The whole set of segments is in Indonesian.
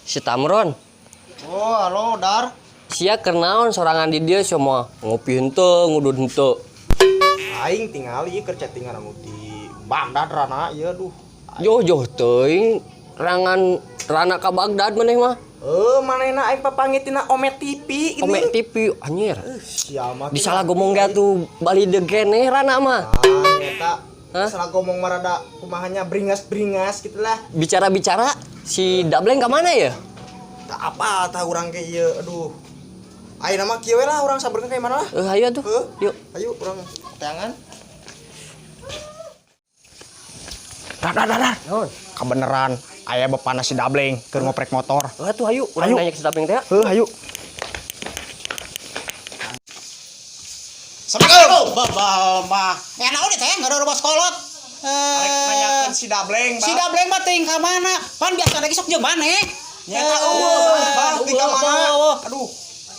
Si Tamron. Oh, halo, Dar. Sia kernaon sorangan di dia semua ngopi henteu, ngudud henteu. Aing tinggal ieu keur chattingan anu di Bagdad Rana ieu aduh. Joh teuing rangan Rana ka Bagdad maneh mah. Manehna aing papangitina Omet TV ini. Omek TV anjir. Sia mah. Disalah gomong gak tuh Bali degen Rana mah. Eta salah ngomong marada kumahanya bringas-bringas gitulah. Bicara-bicara si Dableng ka mana ya? Tak apa tah urang ge ieu aduh. Ayeuna mah kieu we lah urang sabarkeun ka mana lah. Ayo tuh. Yuk. Ayo urang teangan. Dar. Kebeneran aya bapana si Dableng keur ngoprek motor. Tuh ayo urang nanya ke si Dableng teh. Ayo. Assalamualaikum. Mah. Naon teh ngaruh bos kolot. Arek nanyakeun si Dableng, Si Dableng mah teuing ka mana? Pan biasa lagi sok jeung maneh. Nyata Bang, di ka mana? Aduh,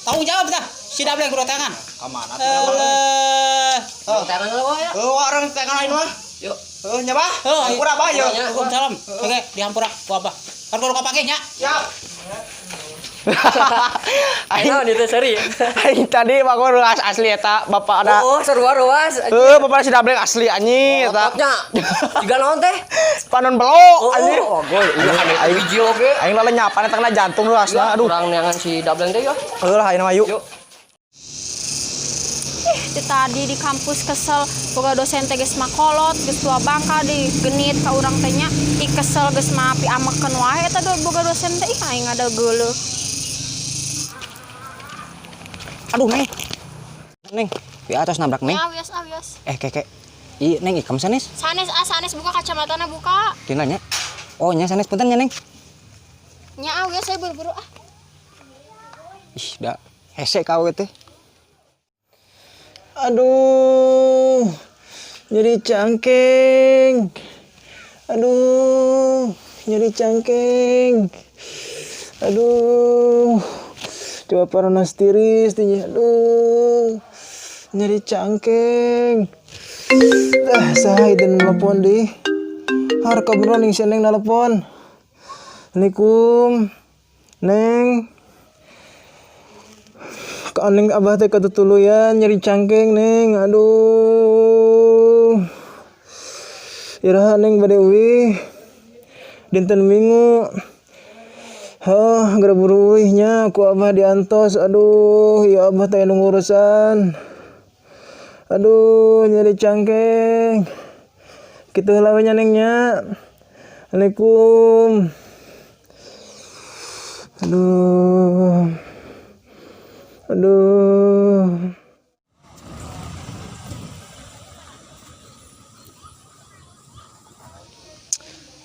Tanggung jawab tah. Si Dableng kudu tangan. ka mana teh Dableng? Tangan lo ya. Orang tangan lain mah. Yuk. Nya bah. Hampura bah yeuh. Waalaikumsalam. Oke, dihampura ku Abah. Kan kudu kapake nya. Siap. Ayo di teh seri. Aing tadi mah ruas asli eta bapak ada. Oh, ruas. Bapak si Dableng asli anjing eta. Ototnya. Jiga naon teh? Panon belo anjing. Gol. Iya kan aing video oge. Aing lala nyapan eta kena jantung ruasna. Aduh. Urang neangan si Dableng teh ya. Heulah ayeuna mah yuk. Tadi di kampus kesel boga dosen teh geus makolot geus tua bangka di genit ka urang teh nya kesel geus maapi amekeun wae eta boga dosen teh aing ada geuleuh. Aduh, Neng, di atas nabrak, Neng. Awios. Keke. Neng, ikam sanes? Sanes buka kacamatana buka. Dinanya. Oh, nya sanes punten nya, Neng. Nya awios saya buru-buru ah. Ih, da hese kau teh. Aduh. Nyeri cangkeng. Aduh, nyeri cangkeng. Aduh. Coba panas tiris tinggi. Aduh. Nyeri cangkeng. Saya dan telepon di. Harka beneran ning si Neng telepon. Assalamualaikum. Neng. Ka Neng Abah teh katutuluyan nyeri cangkeng, Neng. Aduh. Iraha Neng bade uih. Dinten Minggu. Gara buru uihnya ku Abah diantos. Aduh, ya Abah teh anu ngurusan. Aduh, nyeri cangkeng. Kitu heula we nya Neng nya. Assalamualaikum. Aduh.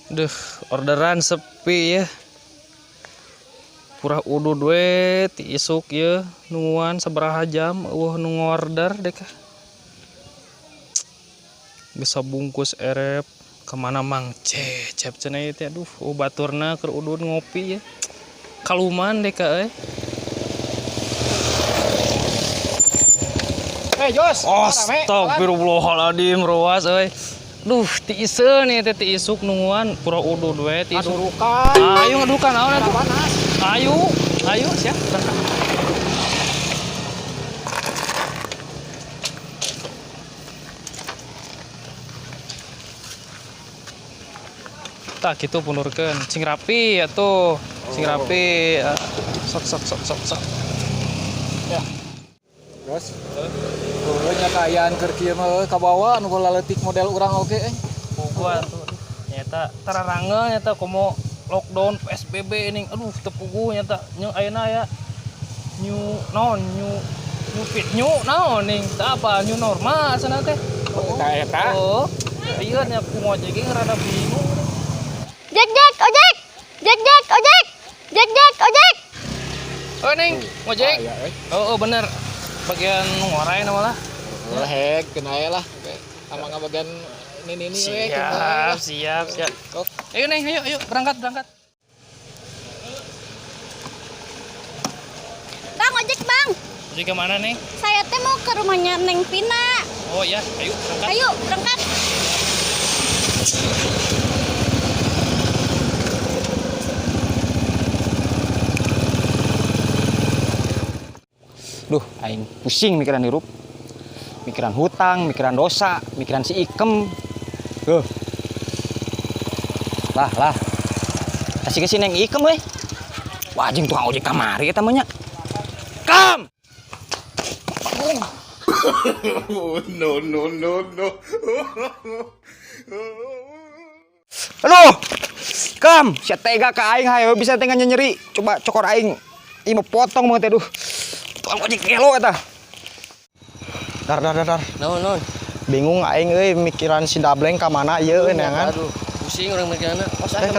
Duh, orderan sepi ya. Purah udud we ti isuk ya nungguan sabaraha jam nu ngorder deh kah. Bisa bungkus erep kemana mang cecep cenah teh aduh baturna keur udud ngopi ya. Kaluman deh kah Jos. Astagfirullahaladzim ruas euy. Duh, ti iseun nih teh ti isuk nungguan pura udud we ti isuk. Ayo ngadukan naon atuh? Ayo siap. Tak kitu pundurkeun. Cing rapi atuh. Cing rapi. Sok. Ya. Terus nya kaayaan keur kieu mah kabawa nu laletik model urang oge Puguan tuh. Nyata tararangeul nyata komo lockdown PSBB ini. Aduh teu puguh nyata. Nya ayeuna ya new fit new naon ning teu apa new normal cenah teh. Eta. Oh. Ieu nya kumaha jeung rada bingung. Jack, ojek. Oh Neng, ngojek. Oh bener. Bagian ngorai nama lah. Hek, kenal lah. Sama bagian ini we. Siap. Ayo Neng, ayo berangkat. Bang, ojek bang. Ojek ke mana Neng? Saya teh mau ke rumahnya Neng Pina. Oh ya, ayo berangkat. Ayo, berangkat. Duh, aing pusing mikiran hirup. Mikiran hutang, mikiran dosa, mikiran si Ikem. Lah. Kasih ke sini yang Ikem weh. Wajing tukang ojek kamari eta mah nya. Kam! Aduh! Kam, sia tega ka aing hayo bisa tengah nyeri. Coba cokor aing. Ih mau potong banget aduh. Tukang ojek gelo eta. Dar. Naon. Bingung aing euy mikiran si Dableng ka mana ieu neangan. Aduh, pusing orang mikirna. Pas aya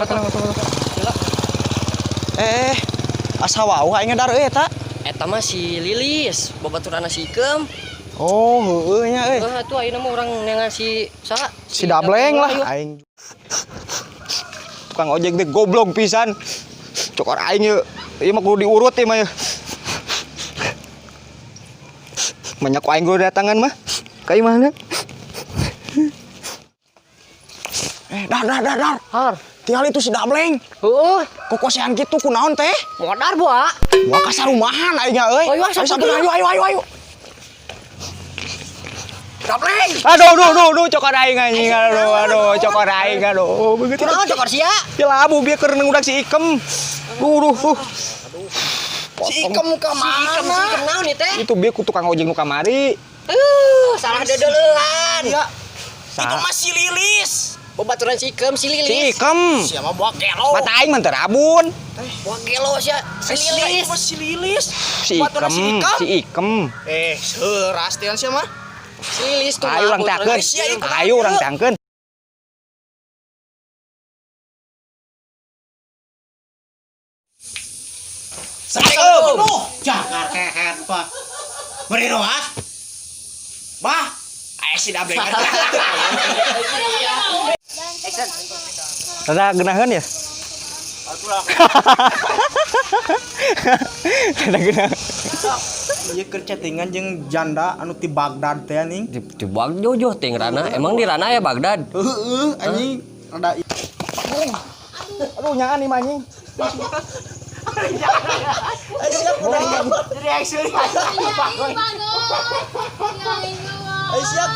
Asa wau aing dar euy eta. eta mah si Lilis, babaturanna si Ikem. Oh, heueuh nya euy. Tuh ayeuna mah urang nengan si saha? Si Dableng lah aing. Tukang ojek teh goblok pisan. Cokor aing yeuh. Ieu mah kudu diurut ieu mah. Banyak aing kudu datangan mah. Ka imahna. Dar. Har. Tinggal itu si Dableng. Heueuh, Kokosean gitu kunaon teh? modar boa. Wah ka sarumahan aing euy. Ayo, sampeun. Ayo. Dableng. Aduh, cokor aing anjing. Aduh, cokor aing aduh. Begitu. Kunaon cokor sia? Ya labu biar keur ngudak si Ikem. Duh. Si Ikem naon ieu teh? Itu biar ku tukang ojek nu kamari. Salah dedeuleuhan. Iya. Itu mah si Lilis. Babaturan si Ikem, si Lilis. Si Ikem. Sia mah buah gelo. Mata aing mah teu rabun. Buah gelo sia. Si Lilis. Si Ikem. Seuras teh sia mah. Si Lilis tuh. Ayo urang teakeun. Ayo urang teakeun. Assalamualaikum. Jakar kehet pak. Beri doa. Bah. Aya si Dableng. Rada geunaheun ya? Rada geunaheun. Ieu keur chattingan jeung janda anu ti Bagdad teh anjing. Di Bagjojo teh Rana. Emang di Rana ya Bagdad? Heueuh anjing rada Aduh nyaan nih anjing. Reaksi. Aisyah